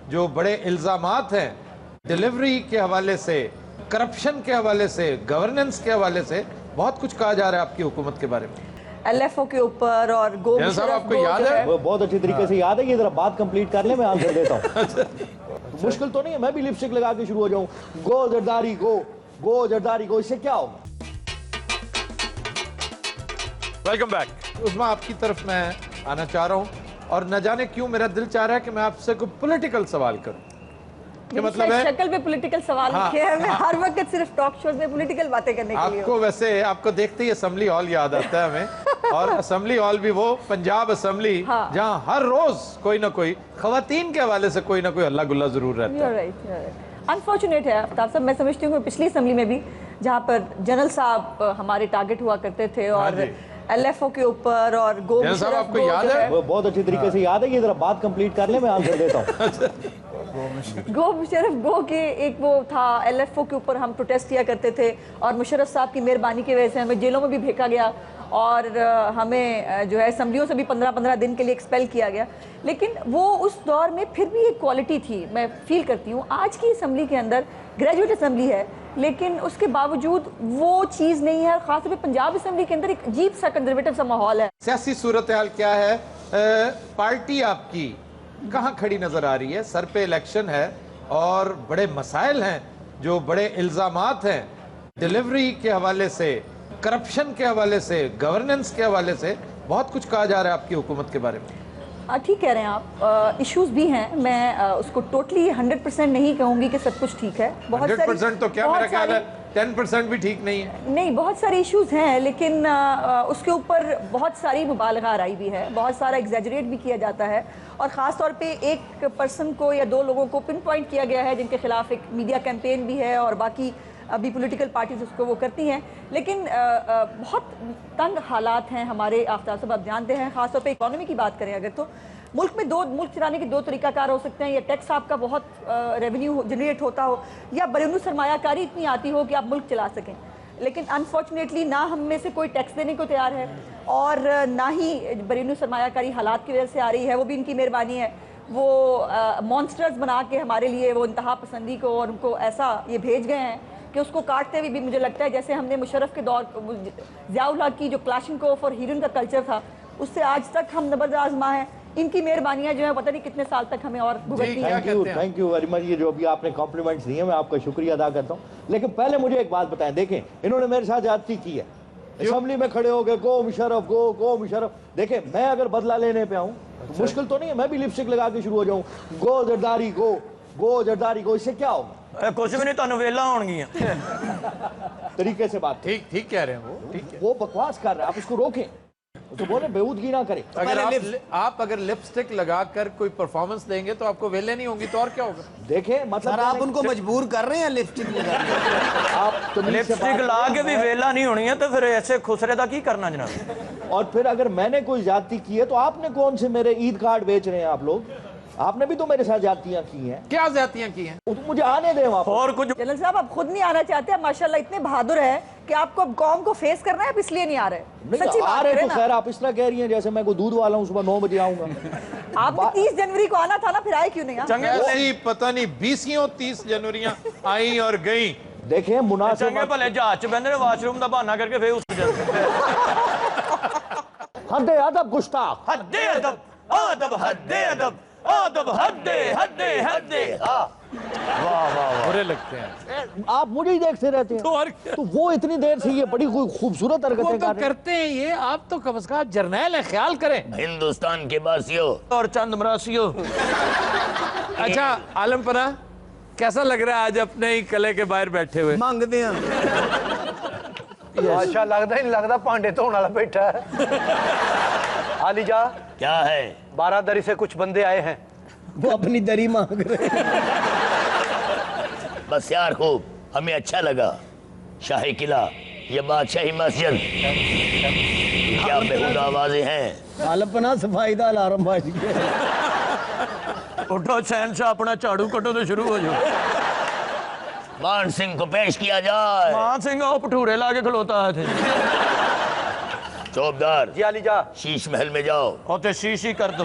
جو بڑے الزامات ہیں ڈیلیوری کے حوالے سے، کرپشن کے حوالے سے، گورننس کے حوالے سے، بہت کچھ کہا جا رہا ہے آپ کی حکومت کے بارے میں۔ ایل ایف او کے اوپر اور گو صاحب آپ کو یاد ہے؟ وہ بہت اچھی طریقے سے یاد ہے، یہ ذرا بات کمپلیٹ کر لیں، میں آنسر دیتا ہوں۔ مشکل تو نہیں ہے، میں بھی لپسٹک لگا کے شروع ہو جاؤں، گو زرداری گو، گو زرداری گو، اس سے کیا ہوگا؟ Welcome back. عظمیٰ آپ کی طرف میں آنا چاہ رہا ہوں، اور نہ جانے کیوں میرا دل چاہ رہا ہے کہ میں آپ سے کوئی پولیٹیکل سوال کروں۔ کہ مطلب ہے شکل پہ پولیٹیکل سوال رکھے ہیں، میں ہر وقت صرف ٹاک شوز میں پولیٹیکل باتیں کرنے کے لیے۔ آپ کو ویسے آپ کو دیکھتے ہی اسمبلی ہال یاد آتا ہے ہمیں، اور اسمبلی ہال بھی وہ پنجاب اسمبلی جہاں ہر روز کوئی نہ کوئی خواتین کے حوالے سے کوئی نہ کوئی ہلا گلا ضرور رہتا ہے۔ انفارچونیٹ ہے آفتاب صاحب، میں سمجھتی ہوں کہ پچھلی اسمبلی میں بھی جہاں پر جنرل صاحب ہمارے ٹارگٹ ہوا کرتے تھے، اور ایل ایف او کے اوپر اور گو صاحب آپ کو یاد ہے؟ وہ بہت اچھی طریقے سے یاد ہے، یہ ذرا بات کمپلیٹ کر لیں، میں آنسر دیتا ہوں۔ گو مشرف گو کے ایک وہ تھا، ایل ایف او کے اوپر ہم پروٹیسٹ کیا کرتے تھے، اور مشرف صاحب کی مہربانی کی وجہ سے ہمیں جیلوں میں بھی بھیجا گیا، اور ہمیں جو ہے اسمبلیوں سے بھی 15 دن کے لیے ایکسپیل کیا گیا۔ لیکن وہ اس دور میں پھر بھی ایک کوالٹی تھی، میں فیل کرتی ہوں۔ آج کی اسمبلی کے اندر گریجویٹ اسمبلی ہے، لیکن اس کے باوجود وہ چیز نہیں ہے، خاص طور پہ پنجاب اسمبلی کے اندر ایک عجیب سا کنزرویٹو سا ماحول ہے۔ سیاسی صورتحال کیا ہے؟ پارٹی آپ کی کہاں کھڑی نظر آ رہی ہے؟ سر پہ الیکشن ہے اور بڑے مسائل ہیں، جو بڑے الزامات ہیں ڈیلیوری کے حوالے سے، کرپشن کے حوالے سے، گورننس کے حوالے سے، بہت کچھ کہا جا رہا ہے آپ کی حکومت کے بارے میں۔ ٹھیک کہہ رہے ہیں آپ، ایشوز بھی ہیں، میں اس کو ٹوٹلی 100% نہیں کہوں گی کہ سب کچھ ٹھیک ہے۔ 100% تو کیا، میرا خیال ہے 10% بھی ٹھیک نہیں ہے۔ نہیں، بہت سارے ایشوز ہیں، لیکن اس کے اوپر بہت ساری مبالغہ آرائی بھی ہے، بہت سارا ایگزیجریٹ بھی کیا جاتا ہے، اور خاص طور پہ ایک پرسن کو یا دو لوگوں کو پن پوائنٹ کیا گیا ہے جن کے خلاف ایک میڈیا کیمپین بھی ہے، اور باقی ابھی پولیٹیکل پارٹیز اس کو وہ کرتی ہیں۔ لیکن بہت تنگ حالات ہیں ہمارے، آفتاب صاحب آپ جانتے ہیں، خاص طور پہ اکانومی کی بات کریں اگر، تو ملک میں ملک چلانے کے دو طریقہ کار ہو سکتے ہیں، یا ٹیکس آپ کا بہت ریونیو جنریٹ ہوتا ہو، یا بیرونی سرمایہ کاری اتنی آتی ہو کہ آپ ملک چلا سکیں۔ لیکن انفارچونیٹلی نہ ہم میں سے کوئی ٹیکس دینے کو تیار ہے، اور نہ ہی بیرونی سرمایہ کاری حالات کی وجہ سے آ رہی ہے، وہ بھی ان کی مہربانی ہے۔ وہ مانسٹرز بنا کے ہمارے لیے وہ انتہا پسندی کو اور ان کو ایسا یہ بھیج گئے ہیں کہ اس کو کاٹتے ہوئے بھی مجھے لگتا ہے جیسے ہم نے مشرف کے دور ضیاء الحق کی جو کلاشنکوف اور ہیروئن کا کلچر تھا، اس سے آج تک ہم نبرد آزما ہیں۔ ان کی مہربانیاں جو ہیں پتہ نہیں کتنے سال تک ہمیں اور بھگتنی ہیں۔ تھینک یو ویری مچ، یہ جو ابھی آپ نے کمپلیمنٹس دیے میں آپ کا شکریہ ادا کرتا ہوں، لیکن پہلے مجھے ایک بات بتائیں، دیکھیں انہوں نے میرے ساتھ زیادتی کی ہے، اسمبلی میں کھڑے ہو گئے گو مشرف گو، گو مشرف۔ دیکھیں میں اگر بدلہ لینے پہ آؤں تو مشکل تو نہیں ہے، میں بھی لپسٹک لگا کے شروع ہو جاؤں، گو زرداری گو، گو زرداری گو، اس سے کیا ہوگا؟ کچھ بھی نہیں، تانوں ویلا ہون گیاں۔ طریقے سے بات ٹھیک کہہ رہے ہیں وہ بکواس کر رہے ہیں، آپ اس کو روکیں، تو بولے بیہودگی نہ کریں۔ آپ اگر لپسٹک لگا کر کوئی پرفارمنس دیں گے تو آپ کو ویلے نہیں ہوں گی، تو اور کیا ہوگا؟ دیکھیں مطلب آپ ان کو مجبور کر رہے ہیں لپسٹک لگانے، آپ لپسٹک لا کے بھی ویلا نہیں ہونی ہے تو پھر ایسے خسرے دا کی کرنا جناب؟ اور پھر اگر میں نے کوئی زیادتی کی ہے تو آپ نے کون سے میرے عید کارڈ بیچ رہے ہیں آپ لوگ؟ آپ نے بھی تو میرے ساتھ زیادتیاں کی ہیں۔ کیا زیادتیاں کی ہیں؟ مجھے آنے دیں وہاں۔ اور کچھ جنرل صاحب آپ خود نہیں آنا چاہتے، آپ ماشاءاللہ اتنے بہادر ہیں کہ آپ کو اب قوم کو فیس کرنا ہے، آپ اس لیے نہیں آ رہے۔ سچی آ بات رہے کریں تو نا، خیر آپ اس طرح کہہ رہی ہیں جیسے میں کوئی دودھ والا ہوں، صبح 9 بجے آؤں گا۔ آپ نے 30 جنوری کو آنا تھا نا، پھر آئے کیوں نہیں؟ ایسی پتہ نہیں 20 جنوریاں آئیں اور گئیں۔ دیکھیں مناسب چنگے بھلے جہاز بندے واش روم دا بہانہ کر کے پھر اس حد ادب گستاخ، حد ادب ادب حد ادب ادب حد حد حد۔ برے لگتے ہیں آپ مجھے ہی دیکھتے رہتے ہیں، تو وہ اتنی دیر سے یہ بڑی خوبصورت حرکتیں کر رہے ہیں۔ کرتے ہیں یہ، آپ تو کم از کم جرنیل ہیں، خیال کریں۔ ہندوستان کے باسیوں اور چند مراسیوں۔ اچھا عالم پناہ، کیسا لگ رہا ہے آج اپنے ہی قلعے کے باہر بیٹھے ہوئے؟ مانگتے ہیں بادشاہ لگتا ہی نہیں لگتا پانڈے تو والا بیٹھا ہے۔ علی جا کیا ہے؟ 12 دری سے کچھ بندے آئے ہیں، وہ اپنی دری مانگ رہے ہیں۔ بس یار خوب، ہمیں اچھا لگا۔ شاہی قلعہ، یہ بادشاہی مسجد، کیا بےہودہ آوازیں ہیں۔ عالم پناہ صفائی دا الارم بج گیا۔ اٹھو شہنشاہ، اپنا جھاڑو کٹو تو شروع ہو جاؤ۔ مان سنگھ کو پیش کیا جائے۔ مان سنگھ وہ پٹھورے لا کے کھلوتا ہے تھے۔ چوبدار جی علی جا شیش محل میں جاؤ، ہوتے شیش ہی کر دو۔